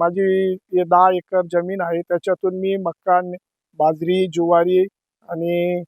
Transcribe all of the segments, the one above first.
माझी 10 एकर जमीन आहे. त्याच्यातून मी मक्का, बाजरी, ज्वारी आणि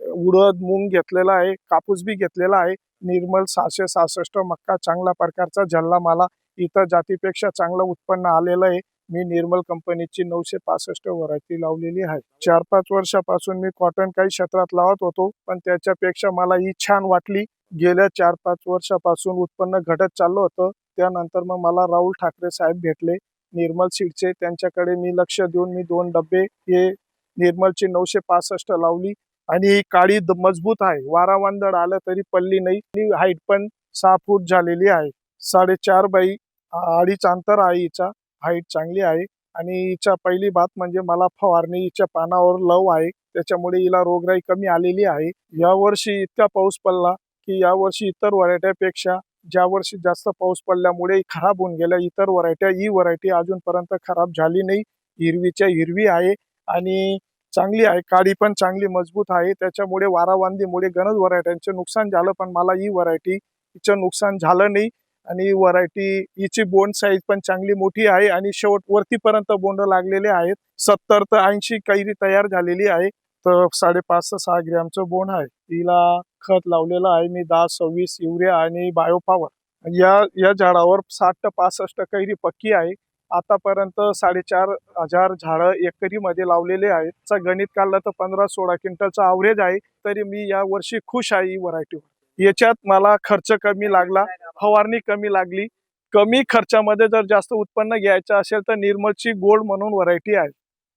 उडद, मूग घेतलेला आहे. कापूस बी घेतलेला आहे. निर्मल 666 मक्का चांगल्या प्रकारचा ज्याला मला इतर जातीपेक्षा चांगलं उत्पन्न आलेलं आहे. मी निर्मल कंपनीची 965 व्हरायटी लावलेली आहे. 4-5 वर्षापासून मी कॉटन काही क्षेत्रात लावत होतो, पण त्याच्यापेक्षा मला ही छान वाटली. गेल्या 4-5 वर्षापासून उत्पन्न घटत चाललं होतं. त्यानंतर मग मला राहुल ठाकरे साहेब भेटले निर्मल सीडचे. त्यांच्याकडे मी लक्ष देऊन मी 2 डब्बे हे निर्मलची 965 लावली आणि ही काळी मजबूत आहे. वारा वादळ आलं तरी पडली नाही. हाईट पण 6 फूट झालेली आहे. 4.5 बाय 2.5 अंतर आहे. हिचा हाईट चांगली आहे आणि हिच्या पहिली बात म्हणजे मला फवारणी हिच्या पानावर लव आहे. त्याच्यामुळे हिला रोगराई कमी आलेली आहे. यावर्षी इतका पाऊस पडला की यावर्षी इतर व्हरायट्यापेक्षा ज्या वर्षी जास्त पाऊस पडल्यामुळे खराब होऊन गेल्या इतर व्हरायट्या, ही व्हरायटी अजूनपर्यंत खराब झाली नाही. हिरवीच्या हिरवी आहे आणि चांगली आहे. काडी पण चांगली मजबूत आहे. त्याच्यामुळे वारावांदीमुळे गणज व्हरायट्यांचे नुकसान झालं, पण मला ही व्हरायटी हिचं नुकसान झालं नाही आणि व्हरायटी हिची बोंड साईज पण चांगली मोठी आहे आणि शेवट वरतीपर्यंत बोंड लागलेले आहेत. 70 ते 80 कैरी तयार झालेली आहे. तर 5.5 ते 6 ग्रॅमचं बोंड आहे. तिला खत लावलेलं आहे मी 10-26 युरिया आणि बायोपॉवर. या झाडावर 60 ते 65 कैरी पक्की आहे. आतापर्यंत 4,500 झाडं एकरीमध्ये लावलेले आहेत. गणित काढलं तर 15-16 क्विंटलचा ॲव्हरेज आहे. तरी मी या वर्षी खुश आहे ही व्हरायटीवर. याच्यात मला खर्च कमी लागला, फवारणी कमी लागली. कमी खर्चामध्ये जर जास्त उत्पन्न घ्यायचं असेल तर निर्मलची गोल्ड म्हणून व्हरायटी आहे.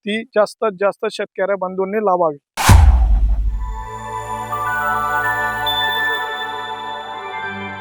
ती जास्तीत जास्त शेतकऱ्या बंधूंनी लावावी.